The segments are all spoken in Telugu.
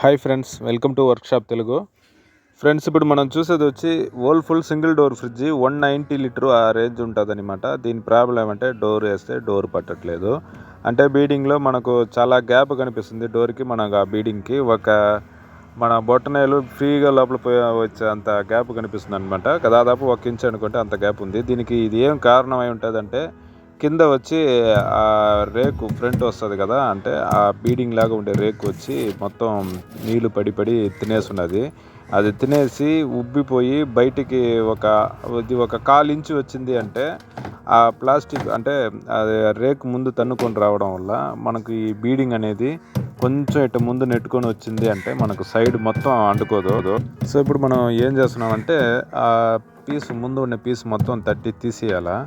Hi friends, welcome to workshop Telugu. Friends, ఇప్పుడు మనం చూసేది వచ్చి full single door fridge 190 litre ఆ రేంజ్ ఉంటుంది అనమాట. దీని ప్రాబ్లం ఏమంటే డోర్ వేస్తే డోర్ పట్టట్లేదు. అంటే బీడింగ్లో మనకు చాలా గ్యాప్ కనిపిస్తుంది. డోర్కి మనకు ఆ బీడింగ్కి మన బొట్టనేలు ఫ్రీగా లోపల పోయి వచ్చే అంత గ్యాప్ కనిపిస్తుంది అనమాట. దాదాపు 1 ఇంచ్ అనుకుంటే అంత గ్యాప్ ఉంది. దీనికి ఇది ఏం కారణమై ఉంటుందంటే కింద వచ్చి ఆ రేకు ఫ్రంట్ వస్తుంది కదా, అంటే ఆ బీడింగ్ లాగా ఉండే రేకు వచ్చి మొత్తం నీళ్లు పడి తినేస్తున్నది. అది తినేసి ఉబ్బిపోయి బయటికి ఒక 1/4 ఇంచు వచ్చింది. అంటే ఆ ప్లాస్టిక్ అంటే అది రేకు ముందు తన్నుకొని రావడం వల్ల మనకు ఈ బీడింగ్ అనేది కొంచెం ఇటు ముందు నెట్టుకొని వచ్చింది. అంటే మనకు సైడ్ మొత్తం అంటుకోదు. సో ఇప్పుడు మనం ఏం చేస్తున్నామంటే ఆ ముందు ఉన్న పీస్ మొత్తం తట్టి తీసేయాలా.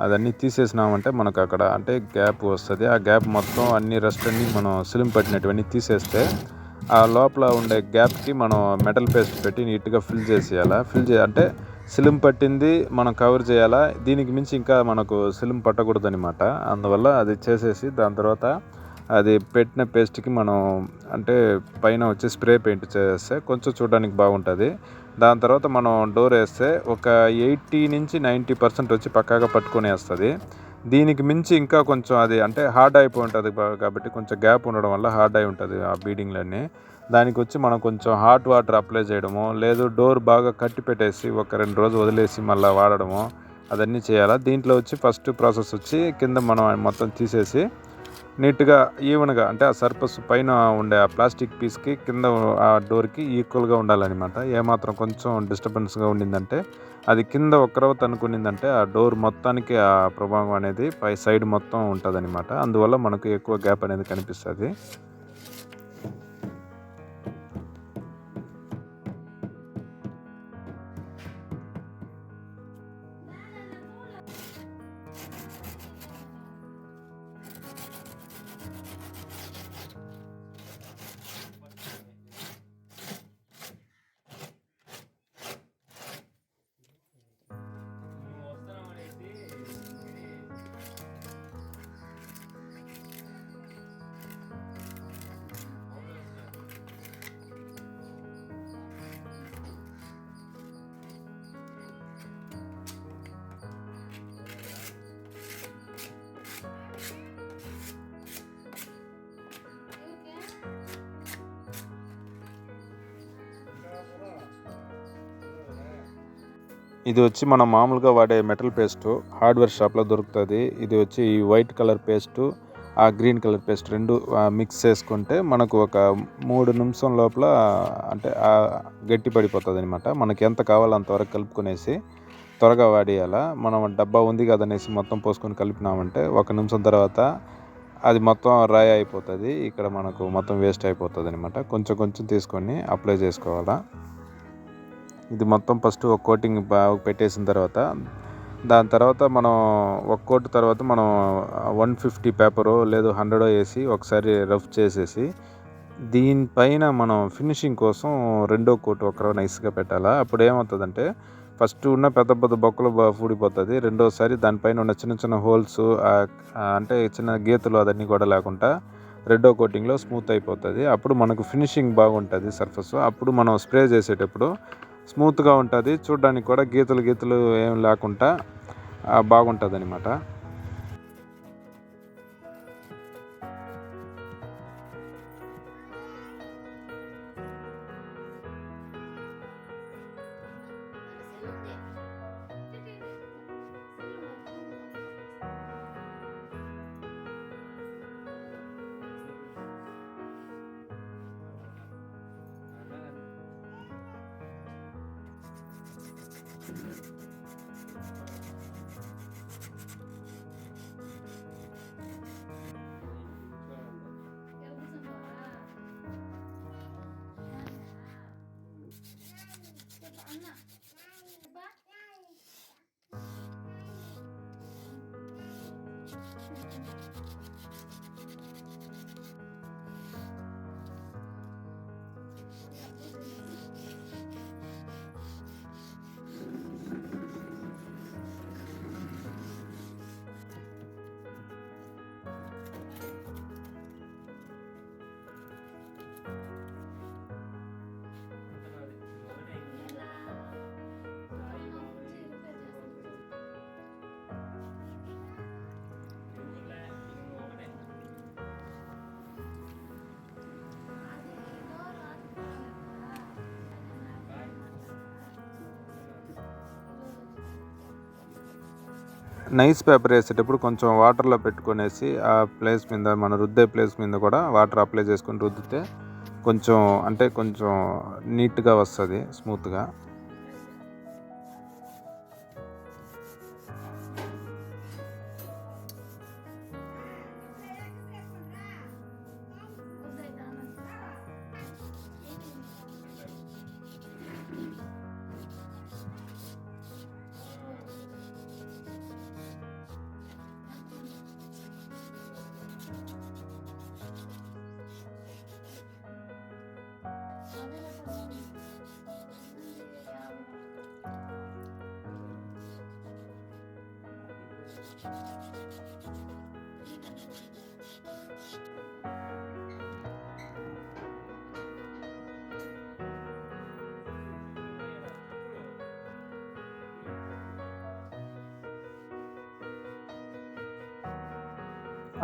అదన్నీ తీసేసినామంటే మనకు అక్కడ అంటే గ్యాప్ వస్తుంది. ఆ గ్యాప్ మొత్తం అన్ని రస్ట్ అన్ని మనం సిలిం పట్టినటువన్నీ తీసేస్తే ఆ లోపల ఉండే గ్యాప్కి మనం మెటల్ పేస్ట్ పెట్టి నీట్గా ఫిల్ చేసేయాలా. అంటే సిలిం పట్టింది మనం కవర్ చేయాలా. దీనికి మించి ఇంకా మనకు సిలిం పట్టకూడదు అనమాట. అందువల్ల అది చేసేసి దాని తర్వాత అది పెట్టిన పేస్ట్కి మనం అంటే పైన వచ్చి స్ప్రే పెయింట్ చేస్తే కొంచెం చూడడానికి బాగుంటుంది. దాని తర్వాత మనం డోర్ వేస్తే ఒక 80-90% వచ్చి పక్కాగా పట్టుకొని వేస్తుంది. దీనికి మించి ఇంకా కొంచెం అది అంటే హార్డ్ అయిపోయి ఉంటుంది కాబట్టి కొంచెం గ్యాప్ ఉండడం వల్ల హార్డ్ అయి ఉంటుంది ఆ బీడింగ్లన్నీ. దానికి వచ్చి మనం కొంచెం హాట్ వాటర్ అప్లై చేయడము, లేదు డోర్ బాగా కట్టి పెట్టేసి ఒక 2 రోజులు వదిలేసి మళ్ళీ వాడడము, అదన్నీ చేయాలి. దీంట్లో వచ్చి ఫస్ట్ ప్రాసెస్ వచ్చి కింద మనం మొత్తం తీసేసి నీట్గా ఈవెన్గా అంటే ఆ సర్ఫస్ పైన ఉండే ఆ ప్లాస్టిక్ పీస్కి కింద ఆ డోర్కి ఈక్వల్గా ఉండాలన్నమాట. ఏమాత్రం కొంచెం డిస్టర్బెన్స్గా ఉండిందంటే అది కింద ఒక్కరవ తనుకునిందంటే ఆ డోర్ మొత్తానికి ఆ ప్రభావం అనేది పై సైడ్ మొత్తం ఉంటుంది అనమాట. అందువల్ల మనకు ఎక్కువ గ్యాప్ అనేది కనిపిస్తుంది. ఇది వచ్చి మనం మామూలుగా వాడే మెటల్ పేస్టు హార్డ్వేర్ షాప్లో దొరుకుతుంది. ఇది వచ్చి ఈ వైట్ కలర్ పేస్టు ఆ గ్రీన్ కలర్ పేస్ట్ 2 మిక్స్ చేసుకుంటే మనకు ఒక 3 నిమిషం లోపల అంటే గట్టి పడిపోతుంది అనమాట. మనకి ఎంత కావాలో అంతవరకు కలుపుకొనేసి త్వరగా వాడేయాలా. మనం డబ్బా ఉంది కదనేసి మొత్తం పోసుకొని కలిపినామంటే 1 నిమిషం తర్వాత అది మొత్తం రాయి అయిపోతుంది. ఇక్కడ మనకు మొత్తం వేస్ట్ అయిపోతుంది అనమాట. కొంచెం తీసుకొని అప్లై చేసుకోవాలా. ఇది మొత్తం ఫస్ట్ ఒక కోటింగ్ బాగా పెట్టేసిన తర్వాత దాని తర్వాత మనం ఒక కోట్ తర్వాత మనం 150 పేపరో లేదు 100 వేసి ఒకసారి రఫ్ చేసేసి దీనిపైన మనం ఫినిషింగ్ కోసం రెండో కోట్ ఒక నైస్గా పెట్టాలా. అప్పుడు ఏమవుతుందంటే ఫస్ట్ ఉన్న పెద్ద బొక్కలు పూడిపోతుంది. రెండోసారి దానిపైన ఉన్న చిన్న హోల్స్ అంటే చిన్న గీతలు అదన్నీ కూడా లేకుండా రెండో కోటింగ్లో స్మూత్ అయిపోతుంది. అప్పుడు మనకు ఫినిషింగ్ బాగుంటుంది సర్ఫస్. అప్పుడు మనం స్ప్రే చేసేటప్పుడు స్మూత్గా ఉంటుంది. చూడడానికి కూడా గీతలు ఏం లేకుండా బాగుంటుంది అనమాట. నైస్ పేపర్ వేసేటప్పుడు కొంచెం వాటర్లో పెట్టుకొనేసి ఆ ప్లేస్ మీద మనం రుద్దే ప్లేస్ మీద కూడా వాటర్ అప్లై చేసుకొని రుద్దితే కొంచెం అంటే కొంచెం నీట్గా వస్తుంది, స్మూత్గా.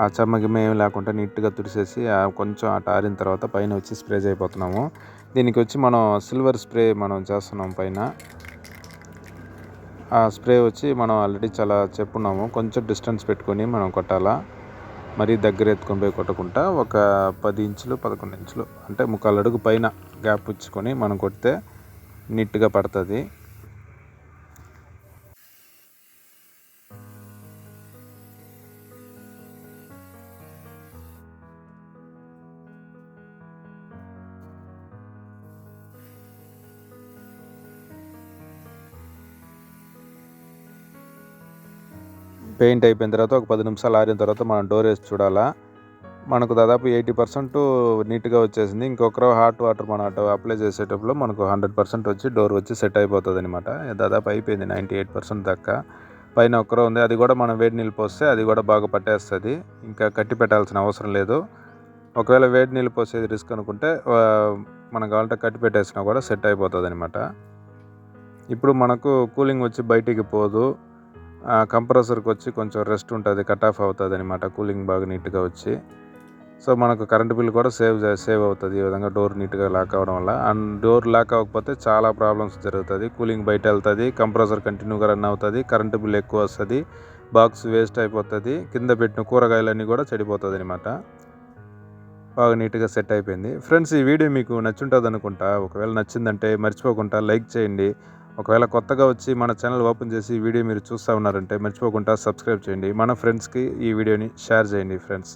ఆ చెమ్మగిమ్మ ఏమి లేకుండా నీట్గా తుడిసేసి కొంచెం అటు ఆరిన తర్వాత పైన వచ్చి స్ప్రే చేయబోతున్నాము. దీనికి వచ్చి మనం సిల్వర్ స్ప్రే మనం చేస్తున్నాం పైన. ఆ స్ప్రే వచ్చి మనం ఆల్రెడీ చాలా చెప్పున్నాము, కొంచెం డిస్టెన్స్ పెట్టుకొని మనం కొట్టాలా. మరీ దగ్గర ఎత్తుకొని పోయి కొట్టకుండా ఒక 10 ఇంచులు 11 ఇంచులు అంటే 1/4 అడుగు పైన గ్యాప్ ఇచ్చుకొని మనం కొడితే నీట్గా పడుతుంది. పెయింట్ అయిపోయిన తర్వాత ఒక 10 నిమిషాలు ఆరిన తర్వాత మనం డోర్ వేసి చూడాలా. మనకు దాదాపు 80% నీట్గా వచ్చేసింది. ఇంకొక హాట్ వాటర్ మనం అటు అప్లై చేసేటప్పుడు మనకు 100% వచ్చి డోర్ వచ్చి సెట్ అయిపోతుంది అనమాట. దాదాపు అయిపోయింది 98% దాకా. పైన ఒక్కరో ఉంది, అది కూడా మనం వేడి నీళ్ళు పోస్తే అది కూడా బాగా పట్టేస్తుంది. ఇంకా కట్టి పెట్టాల్సిన అవసరం లేదు. ఒకవేళ వేడి నీళ్ళు పోసేది రిస్క్ అనుకుంటే మనం కావాలంటే కట్టి పెట్టేసినా కూడా సెట్ అయిపోతుంది అనమాట. ఇప్పుడు మనకు కూలింగ్ వచ్చి బయటికి పోదు. కంప్రెసర్కి వచ్చి కొంచెం రెస్ట్ ఉంటుంది, కట్ ఆఫ్ అవుతుంది అనమాట, కూలింగ్ బాగా నీట్గా వచ్చి. సో మనకు కరెంట్ బిల్ కూడా సేవ్ అవుతుంది ఈ విధంగా డోర్ నీట్గా లాక్ అవ్వడం వల్ల. అండ్ డోర్ లాక్ అవ్వకపోతే చాలా ప్రాబ్లమ్స్ జరుగుతుంది. కూలింగ్ బయట వెళ్తుంది, కంప్రెసర్ కంటిన్యూగా రన్ అవుతుంది, కరెంటు బిల్ ఎక్కువ వస్తుంది, బాక్స్ వేస్ట్ అయిపోతుంది, కింద పెట్టిన కూరగాయలన్నీ కూడా చెడిపోతుంది అనమాట. బాగా నీట్గా సెట్ అయిపోయింది. ఫ్రెండ్స్, ఈ వీడియో మీకు నచ్చుంటుంది అనుకుంటా. ఒకవేళ నచ్చిందంటే మర్చిపోకుండా లైక్ చేయండి. ఒకవేళ కొత్తగా వచ్చి మన ఛానల్ ఓపెన్ చేసి ఈ వీడియో మీరు చూస్తూ ఉన్నారంటే మర్చిపోకుండా సబ్స్క్రైబ్ చేయండి. మన ఫ్రెండ్స్కి ఈ వీడియోని షేర్ చేయండి ఫ్రెండ్స్.